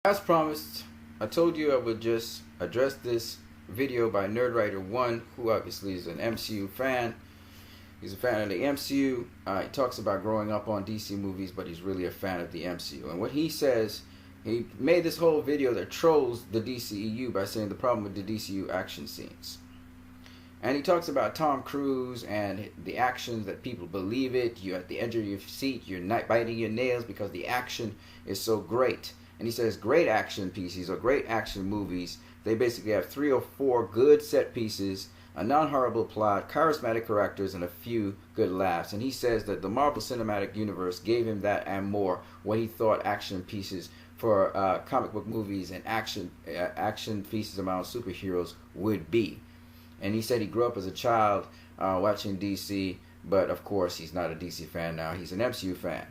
As promised, I told you I would just address this video by Nerdwriter1, who obviously is an MCU fan. He's a fan of the MCU. He talks about growing up on DC movies, but he's really a fan of the MCU. And what he says, he made this whole video that trolls the DCEU by saying the problem with the DCEU action scenes. And he talks about Tom Cruise and the actions that people believe it. You're at the edge of your seat. You're not biting your nails because the action is so great. And he says great action pieces or great action movies, they basically have 3 or 4 good set pieces, a non-horrible plot, charismatic characters, and a few good laughs. And he says that the Marvel Cinematic Universe gave him that and more, what he thought action pieces for comic book movies and action pieces around superheroes would be. And he said he grew up as a child watching DC, but of course he's not a DC fan now, he's an MCU fan.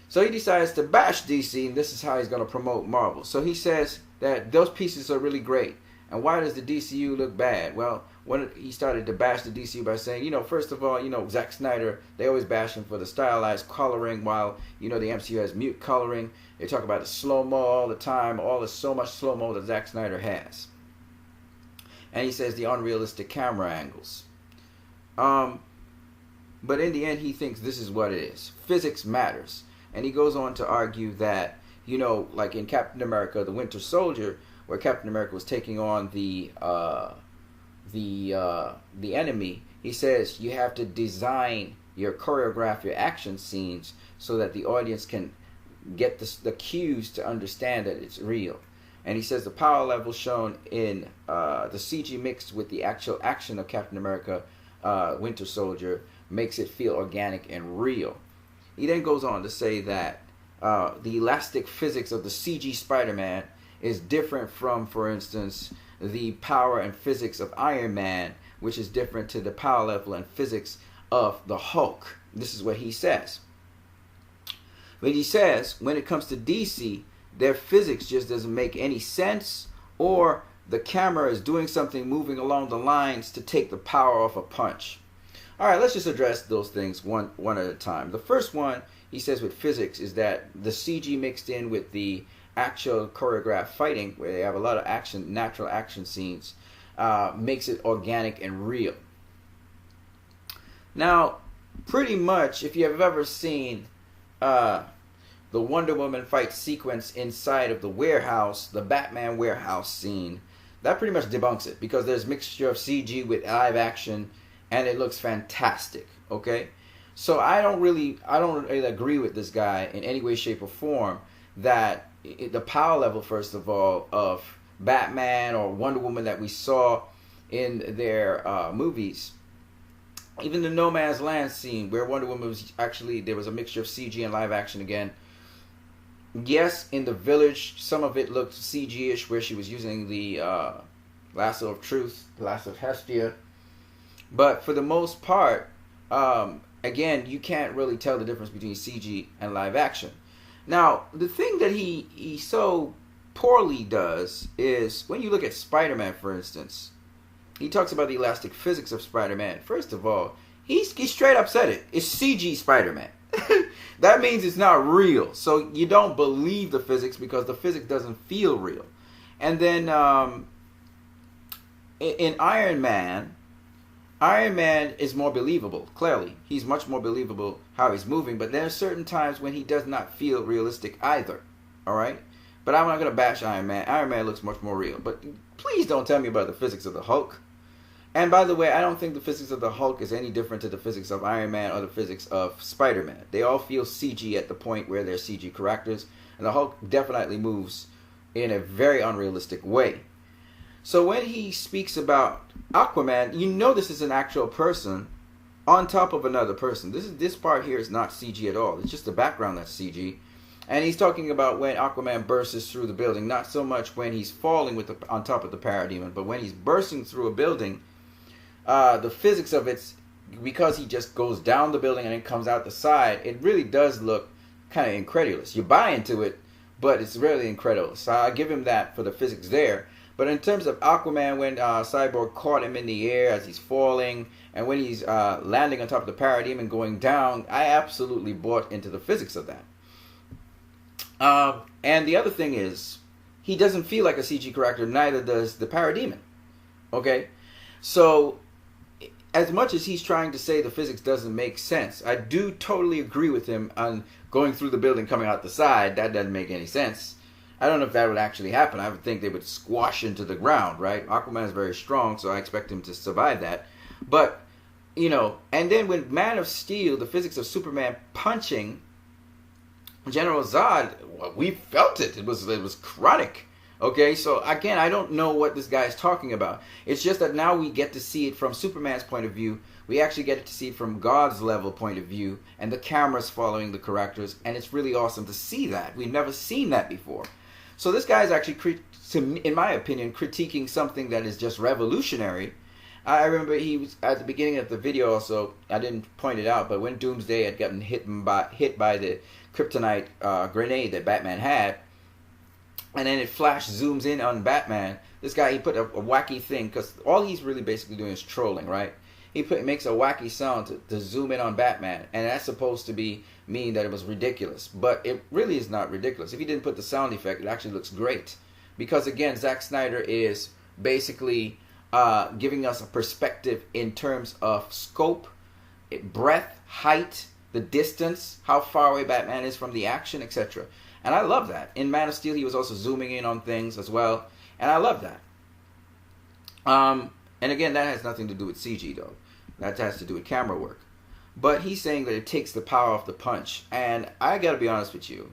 So he decides to bash DC, and this is how he's going to promote Marvel. So he says that those pieces are really great. And why does the DCU look bad? Well, when he started to bash the DCU by saying, first of all, Zack Snyder, they always bash him for the stylized coloring, while, the MCU has mute coloring. They talk about the slow-mo all the time, so much slow-mo that Zack Snyder has. And he says the unrealistic camera angles. But in the end, he thinks this is what it is. Physics matters. And he goes on to argue that, like in Captain America, the Winter Soldier, where Captain America was taking on the enemy, he says you have to choreograph your action scenes so that the audience can get the cues to understand that it's real. And he says the power level shown in the CG mixed with the actual action of Captain America, Winter Soldier, makes it feel organic and real. He then goes on to say that the elastic physics of the CG Spider-Man is different from, for instance, the power and physics of Iron Man, which is different to the power level and physics of the Hulk. This is what he says. But he says when it comes to DC, their physics just doesn't make any sense, or the camera is doing something moving along the lines to take the power off a punch. All right, let's just address those things one at a time. The first one, he says with physics, is that the CG mixed in with the actual choreographed fighting, where they have a lot of natural action scenes, makes it organic and real. Now, pretty much, if you have ever seen the Wonder Woman fight sequence inside of the warehouse, the Batman warehouse scene, that pretty much debunks it, because there's mixture of CG with live action, and it looks fantastic. Okay, so I don't really agree with this guy in any way, shape, or form that the power level, first of all, of Batman or Wonder Woman that we saw in their movies, even the No Man's Land scene where Wonder Woman was actually, there was a mixture of CG and live action again. Yes, in the village, some of it looked CG-ish, where she was using the lasso of truth, lasso of Hestia. But for the most part, again, you can't really tell the difference between CG and live action. Now, the thing that he so poorly does is, when you look at Spider-Man, for instance, he talks about the elastic physics of Spider-Man. First of all, he straight up said it. It's CG Spider-Man. That means it's not real. So you don't believe the physics because the physics doesn't feel real. And then in Iron Man is more believable, clearly. He's much more believable how he's moving, but there are certain times when he does not feel realistic either, alright? But I'm not going to bash Iron Man. Iron Man looks much more real. But please don't tell me about the physics of the Hulk. And by the way, I don't think the physics of the Hulk is any different to the physics of Iron Man or the physics of Spider-Man. They all feel CG at the point where they're CG characters, and the Hulk definitely moves in a very unrealistic way. So when he speaks about Aquaman, this is an actual person on top of another person. This part here is not CG at all. It's just the background that's CG. And he's talking about when Aquaman bursts through the building, not so much when he's falling on top of the parademon, but when he's bursting through a building, the physics of it, because he just goes down the building and then comes out the side, it really does look kind of incredulous. You buy into it, but it's really incredulous. So I give him that for the physics there. But in terms of Aquaman, when Cyborg caught him in the air as he's falling, and when he's landing on top of the parademon and going down, I absolutely bought into the physics of that. And the other thing is, he doesn't feel like a CG character, neither does the Parademon. Okay? So, as much as he's trying to say the physics doesn't make sense, I do totally agree with him on going through the building, coming out the side. That doesn't make any sense. I don't know if that would actually happen. I would think they would squash into the ground, right? Aquaman is very strong, so I expect him to survive that. But, you know, and then when Man of Steel, the physics of Superman punching General Zod, well, we felt it. It was chronic. Okay, so again, I don't know what this guy is talking about. It's just that now we get to see it from Superman's point of view. We actually get to see it from God's level point of view, and the camera's following the characters, and it's really awesome to see that. We've never seen that before. So this guy is actually, in my opinion, critiquing something that is just revolutionary. I remember he was at the beginning of the video also, I didn't point it out, but when Doomsday had gotten hit by the kryptonite grenade that Batman had, and then it flash zooms in on Batman. This guy, he put a wacky thing, because all he's really basically doing is trolling, right? He makes a wacky sound to zoom in on Batman, and that's supposed to mean that it was ridiculous, but it really is not ridiculous. If he didn't put the sound effect, it actually looks great, because again, Zack Snyder is basically giving us a perspective in terms of scope, breadth, height, the distance, how far away Batman is from the action, etc. And I love that. In Man of Steel, he was also zooming in on things as well. And I love that. And again, that has nothing to do with CG, though. That has to do with camera work. But he's saying that it takes the power off the punch. And I got to be honest with you.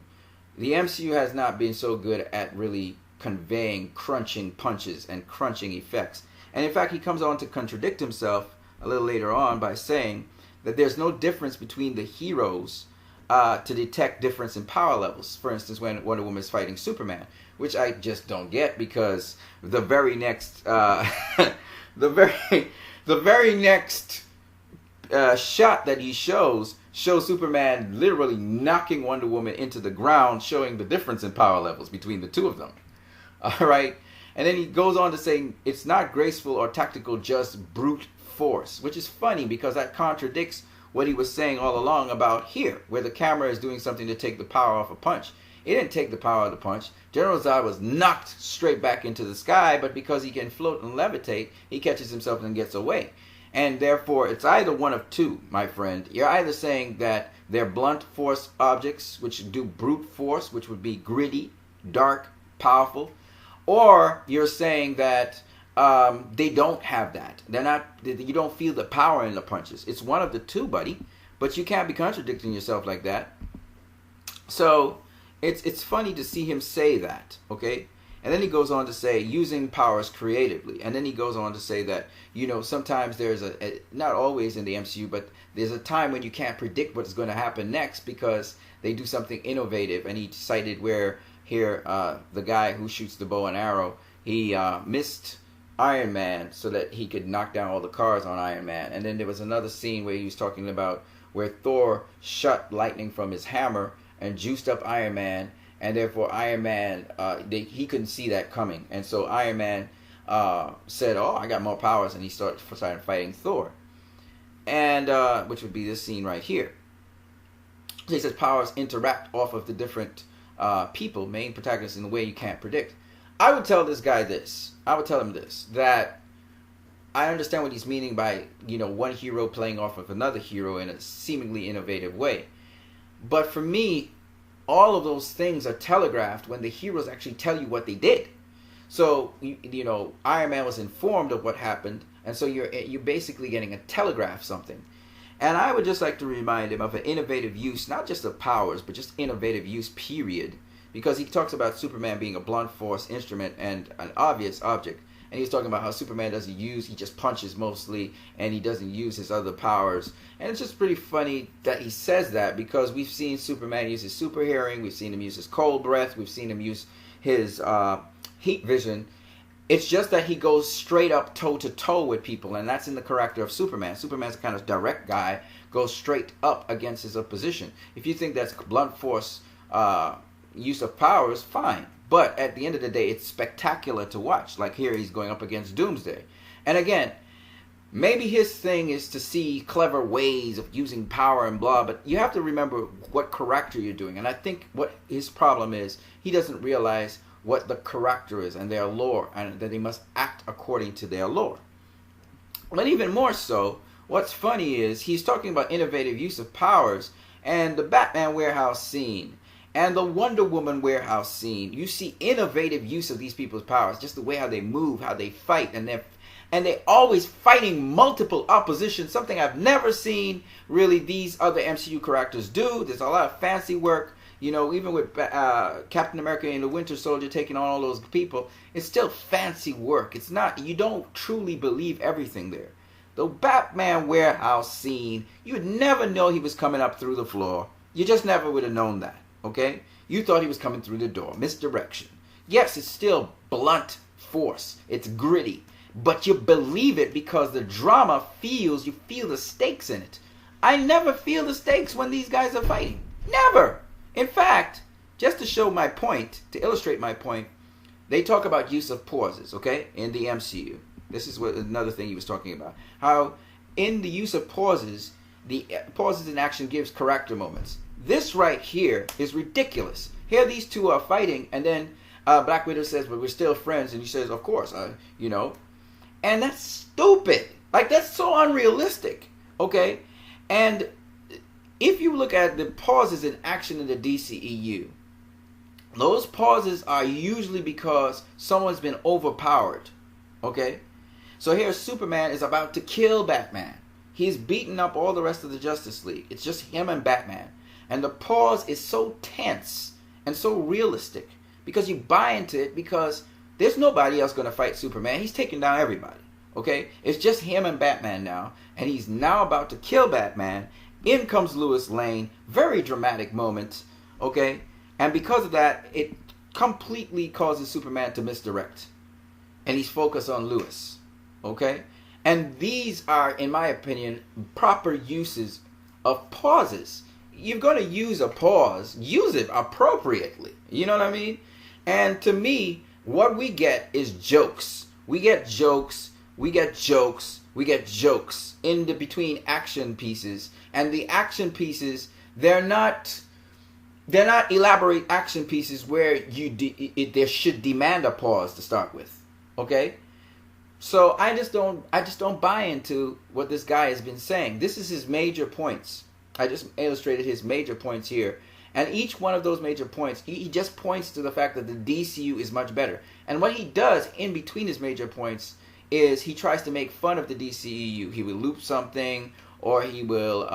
The MCU has not been so good at really conveying crunching punches and crunching effects. And in fact, he comes on to contradict himself a little later on by saying that there's no difference between the heroes to detect difference in power levels. For instance, when Wonder Woman is fighting Superman, which I just don't get, because the very next the very next shot that he shows Superman literally knocking Wonder Woman into the ground, showing the difference in power levels between the two of them. All right, and then he goes on to say it's not graceful or tactical, just brute force, which is funny because that contradicts what he was saying all along about here, where the camera is doing something to take the power off a punch. It didn't take the power of the punch. General Zod was knocked straight back into the sky, but because he can float and levitate, he catches himself and gets away. And therefore, it's either one of two, my friend. You're either saying that they're blunt force objects, which do brute force, which would be gritty, dark, powerful, or you're saying that they don't have that. They're not. You don't feel the power in the punches. It's one of the two, buddy. But you can't be contradicting yourself like that. So it's funny to see him say that, okay? And then he goes on to say using powers creatively. And then he goes on to say that, you know, sometimes there's not always in the MCU, but there's a time when you can't predict what's going to happen next because they do something innovative. And he cited where here the guy who shoots the bow and arrow, he missed Iron Man so that he could knock down all the cars on Iron Man. And then there was another scene where he was talking about where Thor shot lightning from his hammer and juiced up Iron Man, and therefore Iron Man, he couldn't see that coming. And so Iron Man said, oh, I got more powers, and he started fighting Thor. And which would be this scene right here. So he says powers interact off of the different people, main protagonists, in a way you can't predict. I would tell this guy this. I would tell him this, that I understand what he's meaning by, you know, one hero playing off of another hero in a seemingly innovative way. But for me, all of those things are telegraphed when the heroes actually tell you what they did. So, you know, Iron Man was informed of what happened, and so you're basically getting a telegraph something. And I would just like to remind him of an innovative use, not just of powers, but just innovative use, period. Because he talks about Superman being a blunt force instrument and an obvious object. And he's talking about how Superman doesn't use, he just punches mostly, and he doesn't use his other powers. And it's just pretty funny that he says that, because we've seen Superman use his super hearing, we've seen him use his cold breath, we've seen him use his heat vision. It's just that he goes straight up toe-to-toe with people, and that's in the character of Superman. Superman's a kind of direct guy, goes straight up against his opposition. If you think that's blunt force use of powers, fine. But at the end of the day, it's spectacular to watch. Like here, he's going up against Doomsday. And again, maybe his thing is to see clever ways of using power and blah, but you have to remember what character you're doing. And I think what his problem is, he doesn't realize what the character is and their lore, and that they must act according to their lore. But even more so, what's funny is he's talking about innovative use of powers, and the Batman warehouse scene and the Wonder Woman warehouse scene. You see innovative use of these people's powers, just the way how they move, how they fight, and they're always fighting multiple opposition, something I've never seen really these other MCU characters do. There's a lot of fancy work, you know, even with Captain America and the Winter Soldier taking on all those people. It's still fancy work. It's not, you don't truly believe everything there. The Batman warehouse scene, you'd never know he was coming up through the floor. You just never would have known that, okay? You thought he was coming through the door. Misdirection. Yes, it's still blunt force. It's gritty. But you believe it because the drama feels, you feel the stakes in it. I never feel the stakes when these guys are fighting. Never. In fact, just to show my point, to illustrate my point, they talk about use of pauses, okay, in the MCU. This is what another thing he was talking about. How in the use of pauses, the pauses in action gives character moments. This right here is ridiculous. Here these two are fighting, and then Black Widow says, "But we're still friends," and he says, "Of course, you know." And that's stupid. Like, that's so unrealistic, okay? And if you look at the pauses in action in the DCEU, those pauses are usually because someone's been overpowered, okay? So here Superman is about to kill Batman. He's beaten up all the rest of the Justice League. It's just him and Batman. And the pause is so tense and so realistic because you buy into it, because there's nobody else going to fight Superman. He's taking down everybody, okay? It's just him and Batman now, and he's now about to kill Batman. In comes Lois Lane. Very dramatic moment, okay? And because of that, it completely causes Superman to misdirect. And he's focused on Lois, okay? And these are, in my opinion, proper uses of pauses. You're going to use a pause. Use it appropriately. You know what I mean? And to me, what we get is jokes. We get jokes. We get jokes. We get jokes in the between action pieces. And the action pieces, they're not elaborate action pieces where there should demand a pause to start with. Okay? So I just don't buy into what this guy has been saying. This is his major points. I just illustrated his major points here. And each one of those major points, he just points to the fact that the DCU is much better. And what he does in between his major points is he tries to make fun of the DCEU. He will loop something, or he will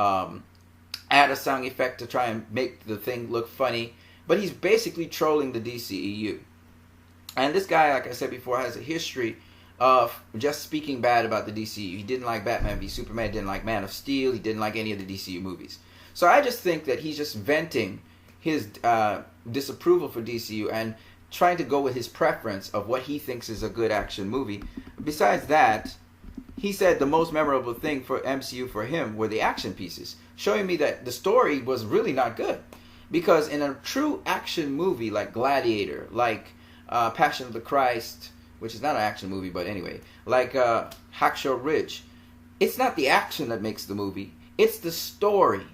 add a sound effect to try and make the thing look funny. But he's basically trolling the DCEU. And this guy, like I said before, has a history of just speaking bad about the DCU. He didn't like Batman v Superman, didn't like Man of Steel, he didn't like any of the DCU movies. So I just think that he's just venting his disapproval for DCU and trying to go with his preference of what he thinks is a good action movie. Besides that, he said the most memorable thing for MCU for him were the action pieces, showing me that the story was really not good. Because in a true action movie like Gladiator, like Passion of the Christ, which is not an action movie, but anyway, like Hacksaw Ridge, it's not the action that makes the movie, it's the story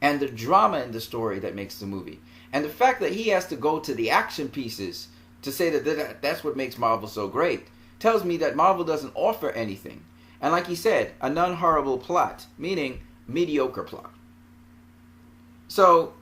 and the drama in the story that makes the movie. And the fact that he has to go to the action pieces to say that that's what makes Marvel so great tells me that Marvel doesn't offer anything. And like he said, a non-horrible plot, meaning mediocre plot. So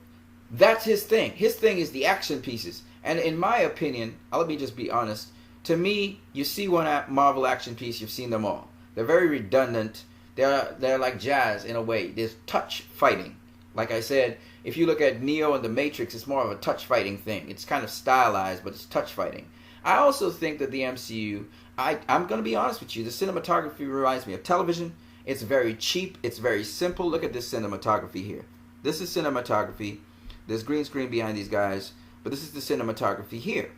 that's his thing. His thing is the action pieces. And in my opinion, let me just be honest, to me, you see one Marvel action piece, you've seen them all. They're very redundant. They're like jazz in a way. There's touch fighting. Like I said, if you look at Neo and the Matrix, it's more of a touch fighting thing. It's kind of stylized, but it's touch fighting. I also think that the MCU, I'm going to be honest with you, the cinematography reminds me of television. It's very cheap. It's very simple. Look at this cinematography here. This is cinematography. There's green screen behind these guys, but this is the cinematography here.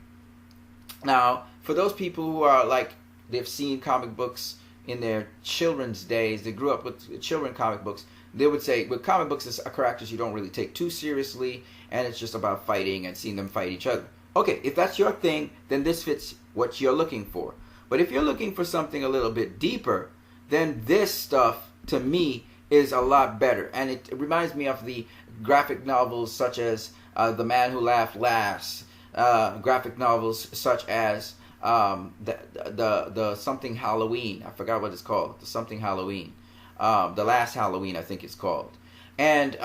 Now, for those people who are like, they've seen comic books in their children's days, they grew up with children comic books, they would say, with comic books, it's characters you don't really take too seriously, and it's just about fighting and seeing them fight each other. Okay, if that's your thing, then this fits what you're looking for. But if you're looking for something a little bit deeper, then this stuff, to me, is a lot better. And it reminds me of the graphic novels such as The Man Who Laughed Last, graphic novels such as the something Halloween. I forgot what it's called. The something Halloween. The Last Halloween, I think it's called. And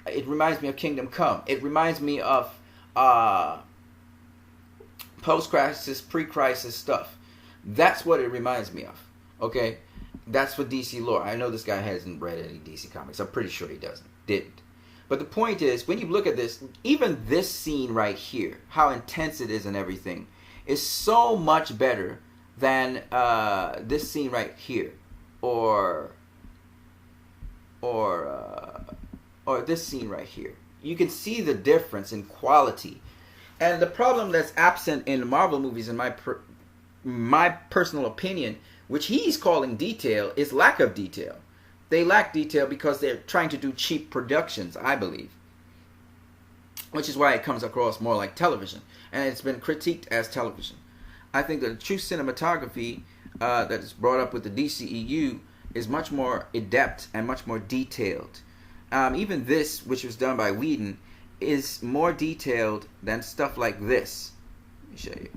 it reminds me of Kingdom Come. It reminds me of post-crisis, pre-crisis stuff. That's what it reminds me of. Okay? That's for DC lore. I know this guy hasn't read any DC comics. I'm pretty sure he didn't. But the point is, when you look at this, even this scene right here, how intense it is and everything, is so much better than this scene right here, or this scene right here. You can see the difference in quality. And the problem that's absent in the Marvel movies, in my personal opinion, which he's calling detail, is lack of detail. They lack detail because they're trying to do cheap productions, I believe. Which is why it comes across more like television. And it's been critiqued as television. I think that the true cinematography that is brought up with the DCEU is much more adept and much more detailed. Even this, which was done by Whedon, is more detailed than stuff like this. Let me show you.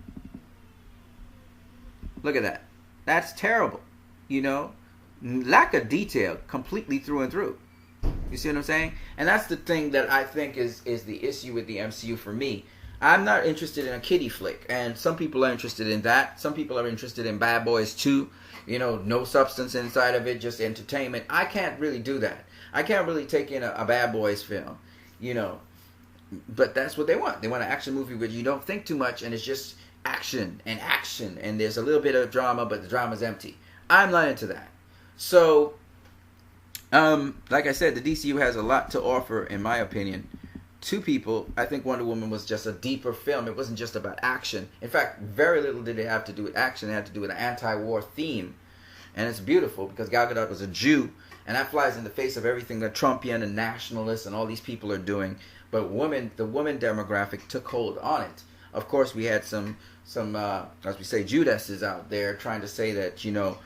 Look at that. That's terrible. You know? Lack of detail completely through and through. You see what I'm saying? And that's the thing that I think is the issue with the MCU for me. I'm not interested in a kiddie flick, and some people are interested in that. Some people are interested in Bad Boys 2. You know, no substance inside of it, just entertainment. I can't really do that. I can't really take in a Bad Boys film, you know. But that's what they want. They want an action movie where you don't think too much, and it's just action, and there's a little bit of drama, but the drama's empty. I'm not into that. So, like I said, the DCU has a lot to offer, in my opinion, to people. I think Wonder Woman was just a deeper film. It wasn't just about action. In fact, very little did it have to do with action. It had to do with an anti-war theme. And it's beautiful because Gal Gadot was a Jew, and that flies in the face of everything that Trumpian and nationalists and all these people are doing. But the woman demographic took hold on it. Of course, we had some as we say, Judases out there trying to say that, you know,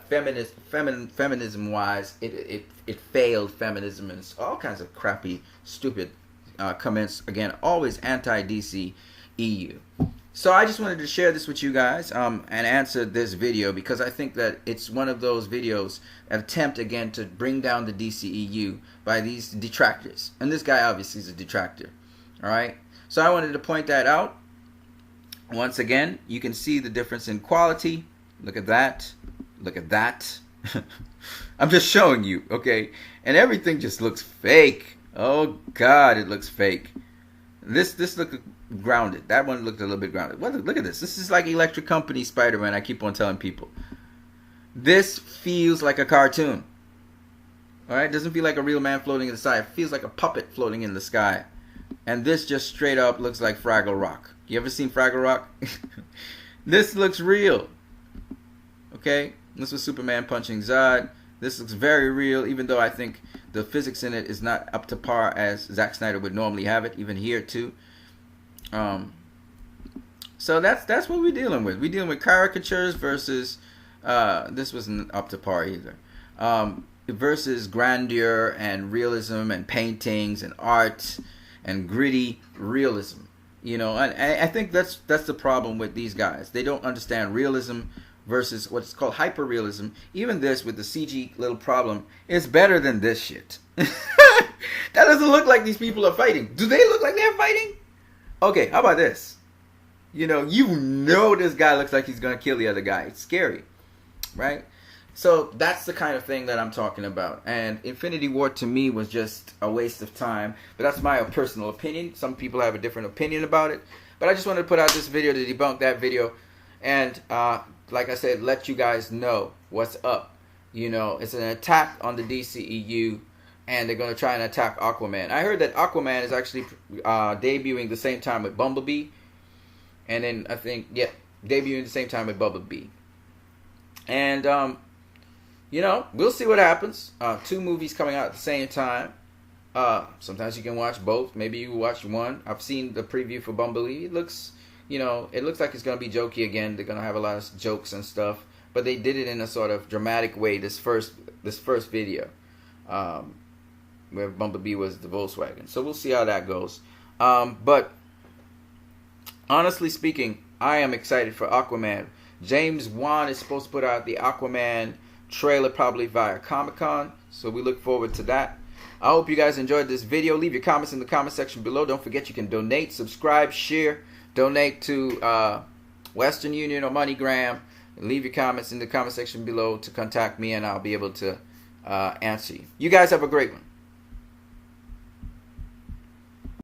feminism-wise, it failed feminism, and all kinds of crappy, stupid comments. Again, always anti-DCEU. So I just wanted to share this with you guys and answer this video because I think that it's one of those videos that attempt, again, to bring down the DCEU by these detractors. And this guy obviously is a detractor. All right? So I wanted to point that out. Once again, you can see the difference in quality. Look at that. Look at that. I'm just showing you, okay? And everything just looks fake. Oh, God, it looks fake. This looked grounded. That one looked a little bit grounded. Look at this. This is like Electric Company Spider-Man. I keep on telling people. This feels like a cartoon. All right? It doesn't feel like a real man floating in the sky. It feels like a puppet floating in the sky. And this just straight up looks like Fraggle Rock. You ever seen Fraggle Rock? This looks real. Okay? This was Superman punching Zod. This looks very real, even though I think the physics in it is not up to par as Zack Snyder would normally have it, even here too. So that's what we're dealing with. We're dealing with caricatures versus this wasn't up to par either. Versus grandeur and realism and paintings and art and gritty realism. You know, and I think that's the problem with these guys. They don't understand realism versus what's called hyper-realism. Even this, with the CG little problem, is better than this shit. That doesn't look like these people are fighting. Do they look like they're fighting? Okay, how about this? You know this guy looks like he's going to kill the other guy. It's scary, right? So that's the kind of thing that I'm talking about. And Infinity War to me was just a waste of time. But that's my personal opinion. Some people have a different opinion about it. But I just wanted to put out this video to debunk that video. And like I said, let you guys know what's up. You know, it's an attack on the DCEU. And they're going to try and attack Aquaman. I heard that Aquaman is actually debuting the same time with Bumblebee. And then I think, yeah, debuting the same time with Bumblebee. And, you know, we'll see what happens. 2 movies coming out at the same time. Sometimes you can watch both. Maybe you watch one. I've seen the preview for Bumblebee. It looks, you know, it looks like it's going to be jokey again. They're going to have a lot of jokes and stuff. But they did it in a sort of dramatic way this first video. Where Bumblebee was the Volkswagen. So we'll see how that goes. But honestly speaking, I am excited for Aquaman. James Wan is supposed to put out the Aquaman trailer probably via Comic-Con, so we look forward to that. I hope you guys enjoyed this video. Leave your comments in the comment section below. Don't forget you can donate, subscribe, share, donate to Western Union or MoneyGram. Leave your comments in the comment section below to contact me, and I'll be able to answer you. You guys have a great one.